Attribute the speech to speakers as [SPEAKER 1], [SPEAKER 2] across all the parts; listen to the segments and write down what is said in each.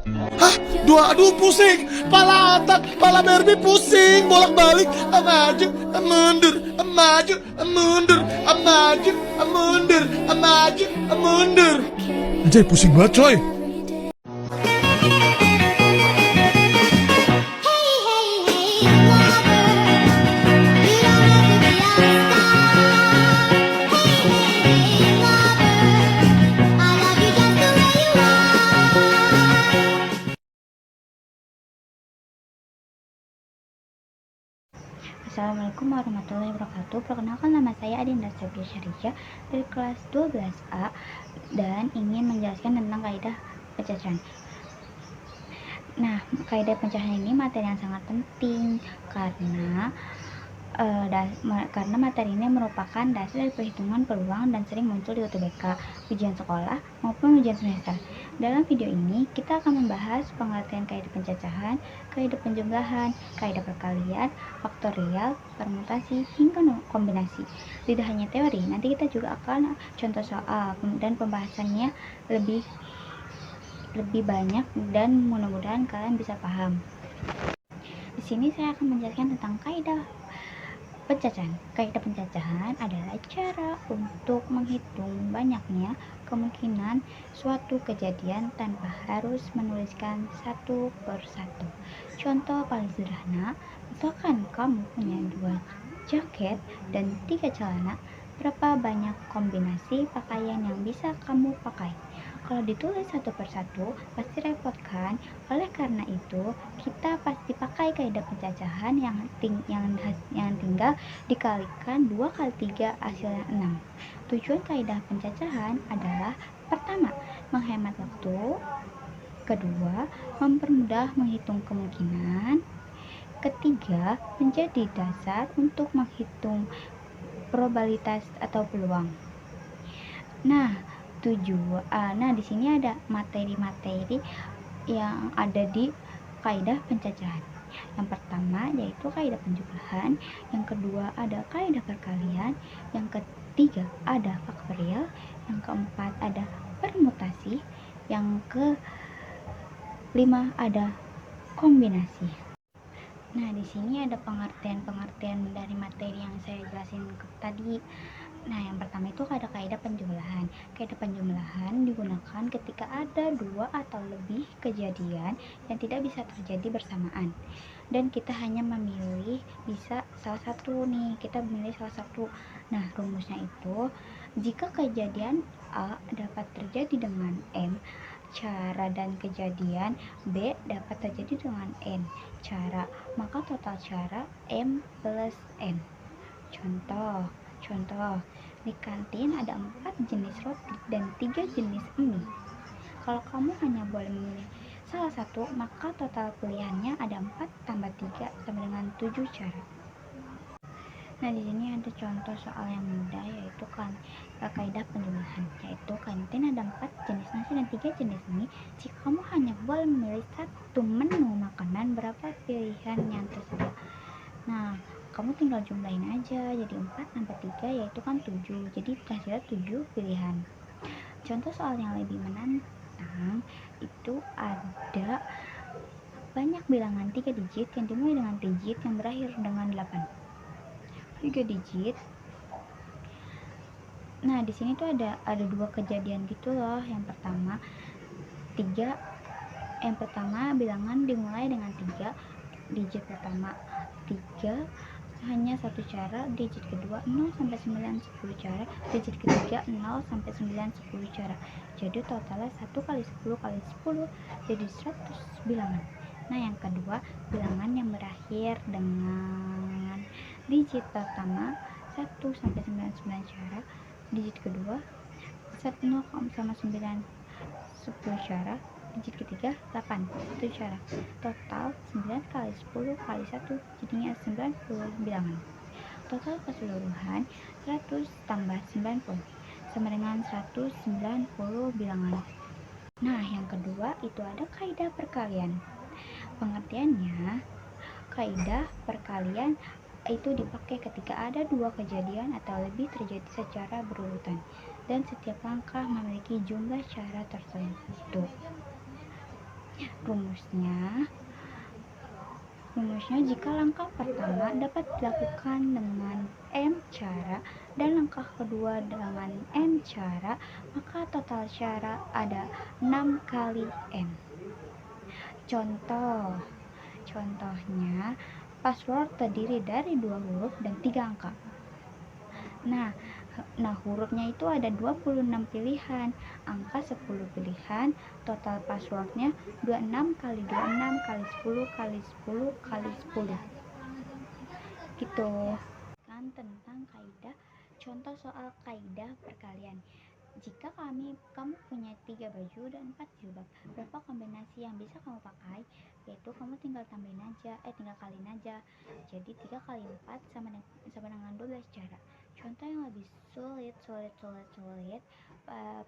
[SPEAKER 1] Hah? Aduh pusing. Pala otak, pala Barbie pusing. Bolak-balik. Maju, mundur. Maju, mundur. Maju, mundur. Maju, mundur. Anjay, pusing banget coy.
[SPEAKER 2] Assalamualaikum warahmatullahi wabarakatuh. Perkenalkan, nama saya Adinda Sabri Syarija dari kelas 12A dan ingin menjelaskan tentang kaidah pencacahan. Nah, kaidah pencacahan ini materi yang sangat penting karena materi ini merupakan dasar dari perhitungan peluang dan sering muncul di UTBK, ujian sekolah maupun ujian semester. Dalam video ini kita akan membahas pengertian kaidah pencacahan, kaidah penjumlahan, kaidah perkalian, faktorial, permutasi, hingga kombinasi. Tidak hanya teori, nanti kita juga akan contoh soal dan pembahasannya lebih banyak dan mudah-mudahan kalian bisa paham. Di sini saya akan menjelaskan tentang kaidah pencacahan. Kaidah pencacahan adalah cara untuk menghitung banyaknya kemungkinan suatu kejadian tanpa harus menuliskan satu per satu. Contoh paling sederhana, misalkan kamu punya 2 jaket dan 3 celana, berapa banyak kombinasi pakaian yang bisa kamu pakai? Kalau ditulis satu per satu pasti repot kan? Oleh karena itu kita pasti pakai kaidah pencacahan yang tinggal dikalikan 2 kali 3 hasilnya 6. Tujuan kaidah pencacahan adalah pertama, menghemat waktu, kedua, mempermudah menghitung kemungkinan, ketiga, menjadi dasar untuk menghitung probabilitas atau peluang. Nah, di sini ada materi-materi yang ada di kaidah pencacahan. Yang pertama yaitu kaidah penjumlahan, yang kedua ada kaidah perkalian, yang ketiga ada faktorial, yang keempat ada permutasi, yang kelima ada kombinasi. Nah, di sini ada pengertian dari materi yang saya jelasin tadi. Nah, yang pertama itu ada kaidah penjumlahan. Kaidah penjumlahan digunakan ketika ada 2 atau lebih kejadian yang tidak bisa terjadi bersamaan. Dan kita hanya memilih bisa salah satu nih, kita memilih salah satu. Nah, rumusnya itu jika kejadian A dapat terjadi dengan M cara dan kejadian B dapat terjadi dengan N cara, maka total cara M plus N. Contoh, di kantin ada 4 jenis roti dan 3 jenis mie. Kalau kamu hanya boleh memilih salah satu, maka total pilihannya ada 4 tambah 3 sama dengan 7 cara. Nah, di sini ada contoh soal yang mudah yaitu kaidah penjumlahan, yaitu kantin ada 4 jenis nasi dan 3 jenis mie. Jika kamu hanya boleh memilih satu menu makanan, berapa pilihan yang tersedia? Nah, kamu tinggal jumlahin aja, jadi 4 tambah 3 yaitu kan 7, jadi hasilnya 7 pilihan. Contoh soal yang lebih menantang itu ada banyak bilangan 3 digit yang dimulai dengan digit yang berakhir dengan 8. 3 digit. Nah, di sini tuh ada 2 kejadian gitu loh. Yang pertama bilangan dimulai dengan 3, digit pertama 3 hanya satu cara, digit kedua 0 sampai 9 10 cara, digit ketiga 0 sampai 9 10 cara. Jadi totalnya 1 kali 10 kali 10 jadi 100 bilangan. Nah, yang kedua bilangan yang berakhir dengan digit pertama 1 sampai 99 cara, digit kedua 0 sama 9 10 cara, digit ketiga 8 1 cara. Total 9 kali 10 kali 1 jadinya 90 bilangan. Total keseluruhan 100 tambah 90 sama dengan 190 bilangan. Nah, yang kedua itu ada kaidah perkalian. Pengertiannya, kaidah perkalian itu dipakai ketika ada 2 kejadian atau lebih terjadi secara berurutan dan setiap langkah memiliki jumlah cara tertentu. Rumusnya jika langkah pertama dapat dilakukan dengan n cara dan langkah kedua dengan n cara, maka total cara ada 6 kali n. Contohnya, password terdiri dari 2 huruf dan 3 angka. Nah, hurufnya itu ada 26 pilihan, angka 10 pilihan, total passwordnya 26 kali 26 kali 10 kali 10 kali 10. Gitu. Kan tentang kaidah, contoh soal kaidah perkalian. Jika kamu punya 3 baju dan 4 jilbab, berapa kombinasi yang bisa kamu pakai? Yaitu kamu tinggal kaliin aja. Jadi 3 kali 4 sama dengan 12 cara. Contoh yang lebih sulit,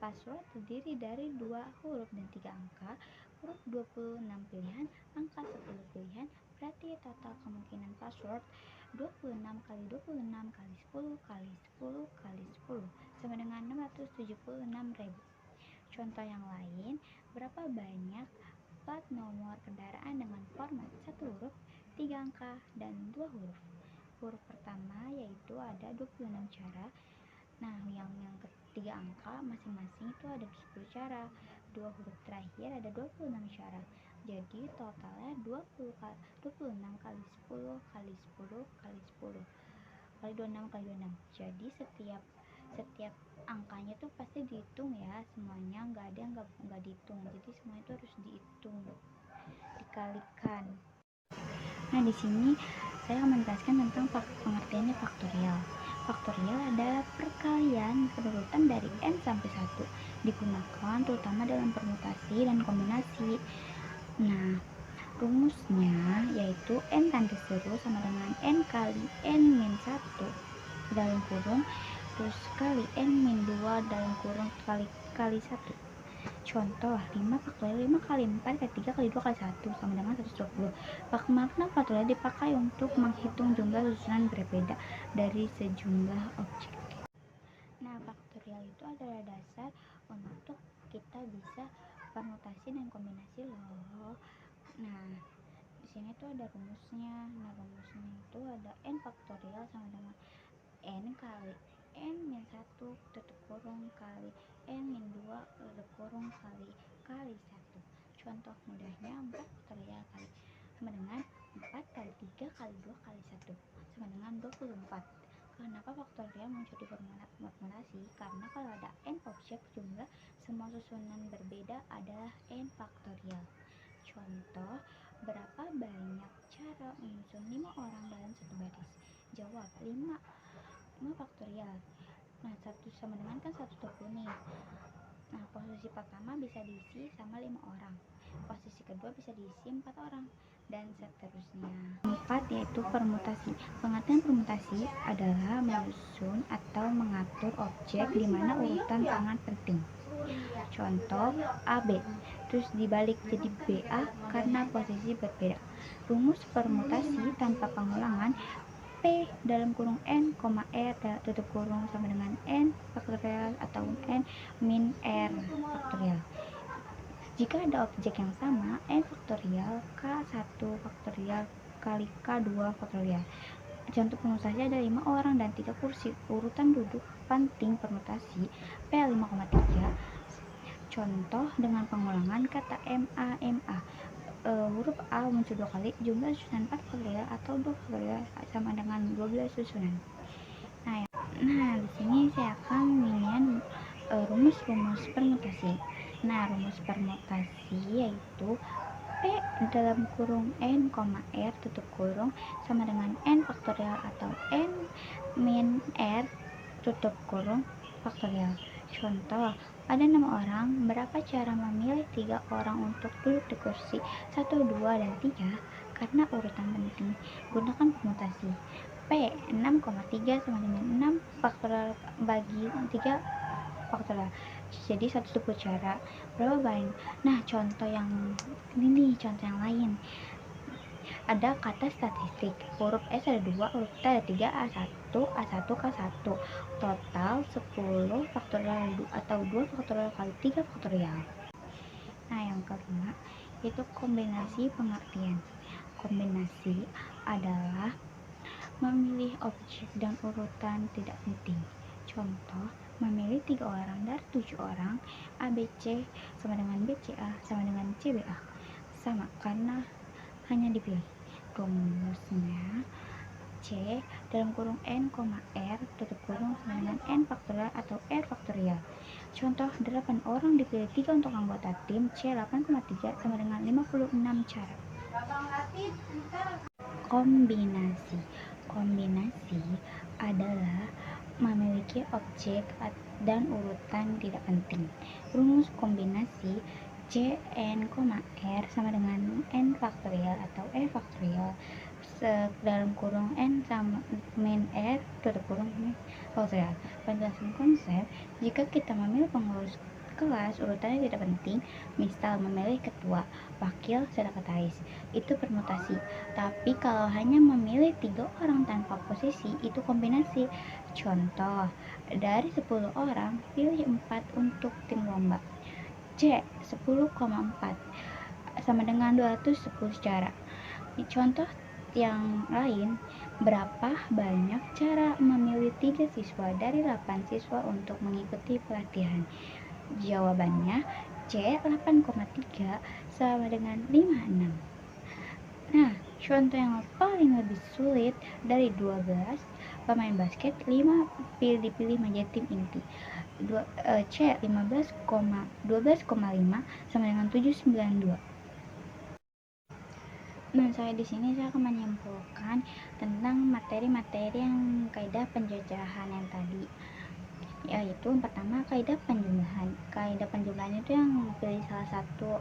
[SPEAKER 2] password terdiri dari 2 huruf dan 3 angka, huruf 26 pilihan, angka 10 pilihan, berarti total kemungkinan password 26 kali 26 kali 10 kali 10 kali 10 sama dengan 676.000. Contoh yang lain, berapa banyak plat nomor kendaraan dengan format 1 huruf, 3 angka, dan 2 huruf? Huruf pertama yaitu ada 26 cara. Nah, yang ketiga angka masing-masing itu ada 10 cara. 2 huruf terakhir ada 26 cara. Jadi totalnya 26 kali 10 kali 10 kali 10 kali 26 kali 26. Jadi setiap angkanya tuh pasti dihitung ya, semuanya, nggak ada yang nggak dihitung. Jadi semua itu harus dihitung, dikalikan. Nah, di sini saya akan menjelaskan tentang pengertiannya faktorial. Faktorial adalah perkalian berurutan dari n sampai 1, digunakan terutama dalam permutasi dan kombinasi. Nah, rumusnya yaitu n tanda seru sama dengan n kali n-1 dalam kurung terus kali n-2 dalam kurung kali 1. Contoh 5 faktorial 5 kali 4 kali 3 kali 2 kali 1 sama dengan 120. Makna faktorial dipakai untuk menghitung jumlah susunan berbeda dari sejumlah objek. Nah, faktorial itu adalah dasar untuk kita bisa permutasi dan kombinasi loh. Nah, di sini tuh ada rumusnya. Nah, rumusnya itu ada n faktorial sama dengan n kali n-1 tutup kurung kali n-2 tutup kurung kali 1. Contoh mudahnya 4 faktorial kali sama dengan 4 kali 3 kali 2 kali 1 sama dengan 24. Kenapa faktorial muncul di formulasi? Karena kalau ada n objek jumlah semua susunan berbeda adalah n faktorial. Contoh, berapa banyak cara menyusun 5 orang dalam satu baris? Jawab, 5 faktorial. Nah, 1 sama dengan kan 120 nih. Nah, posisi pertama bisa diisi sama 5 orang. Posisi kedua bisa diisi 4 orang. Dan seterusnya. 4 yaitu permutasi. Pengertian permutasi adalah menyusun atau mengatur objek di mana urutan tangan penting. Contoh AB, terus dibalik jadi BA karena posisi berbeda. Rumus permutasi tanpa pengulangan P dalam kurung N, R tutup kurung sama dengan N faktorial atau N min R faktorial. Jika ada objek yang sama, N faktorial K1 faktorial kali K2 faktorial. Contoh permutasi ada 5 orang dan 3 kursi. Urutan duduk penting permutasi P5,3. Contoh dengan pengulangan kata MA. Huruf A muncul 2 kali, jumlah susunan 4 faktorial atau 2 faktorial sama dengan 12 susunan. Nah, di sini saya akan ingin rumus-rumus permutasi. Nah, rumus permutasi yaitu P dalam kurung N, R tutup kurung sama dengan N faktorial atau N min R tutup kurung faktorial. Contoh, ada 6 orang, berapa cara memilih 3 orang untuk duduk di kursi 1, 2, dan 3? Karena urutan penting, gunakan permutasi. P 6,3 sama dengan 6 faktorial bagi 3 faktorial. Jadi 120 cara. Berapa banyak? Nah, contoh yang lain. Ada kata statistik, huruf S ada 2, huruf T ada 3, A1, K1, total 10 faktorial atau 2 faktorial kali 3 faktorial. Nah, yang kelima, yaitu kombinasi pengertian. Kombinasi adalah memilih objek dan urutan tidak penting. Contoh, memilih 3 orang dari 7 orang, ABC sama dengan BCA sama dengan CBA. Sama karena hanya dipilih. Rumusnya C dalam kurung N, R tutup kurung sama dengan N faktorial atau R faktorial. Contoh, 8 orang dipilih 3 untuk anggota tim C 8,3 sama dengan 56 cara. Kombinasi. Kombinasi adalah memiliki objek dan urutan tidak penting. Rumus kombinasi C N, R sama dengan N faktorial atau R faktorial dalam kurung N sama min R tutup kurung min faktorial. Penjelasan konsep, jika kita memilih pengurus kelas urutannya tidak penting, misal memilih ketua, wakil, sekretaris, itu permutasi. Tapi kalau hanya memilih 3 orang tanpa posisi, itu kombinasi. Contoh, dari 10 orang, pilih 4 untuk tim lomba. C 10,4 sama dengan 210 cara. Contoh yang lain, berapa banyak cara memilih 3 siswa dari 8 siswa untuk mengikuti pelatihan? Jawabannya C 8,3 sama dengan 56. Nah, contoh yang paling lebih sulit, dari 12 pemain basket, 5 dipilih menjadi tim inti. C 12,5 sama dengan 792. Nah, saya akan menyimpulkan tentang materi-materi yang kaidah penjajahan yang tadi, yaitu yang pertama kaidah penjumlahan. Kaidah penjumlahan itu yang pilih salah satu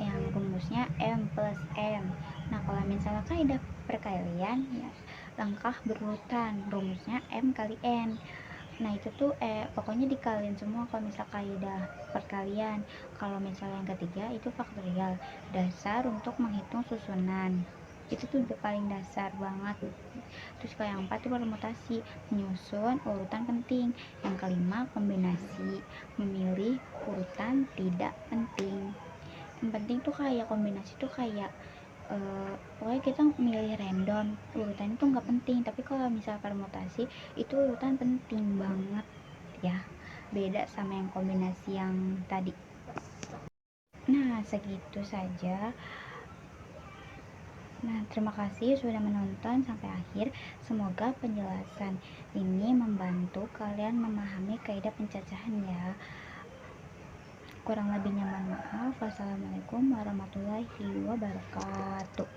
[SPEAKER 2] yang rumusnya M plus N. Nah, kalau misalnya kaidah perkalian, ya langkah berurutan, rumusnya M kali N. Nah, itu tuh pokoknya dikaliin semua kalau misal kaidah perkalian. Kalau misalnya yang ketiga itu faktorial, dasar untuk menghitung susunan. Itu tuh udah paling dasar banget. Terus kalau yang 4 itu permutasi, menyusun urutan penting. Yang kelima kombinasi, memilih urutan tidak penting. Yang penting tuh kayak kombinasi tuh kayak pokoknya kita milih random, urutan itu nggak penting. Tapi kalau misal permutasi itu urutan penting banget ya, beda sama yang kombinasi yang tadi. Nah, segitu saja. Nah, terima kasih sudah menonton sampai akhir. Semoga penjelasan ini membantu kalian memahami kaidah pencacahan ya. Kurang lebihnya mohon maaf. Wassalamualaikum warahmatullahi wabarakatuh.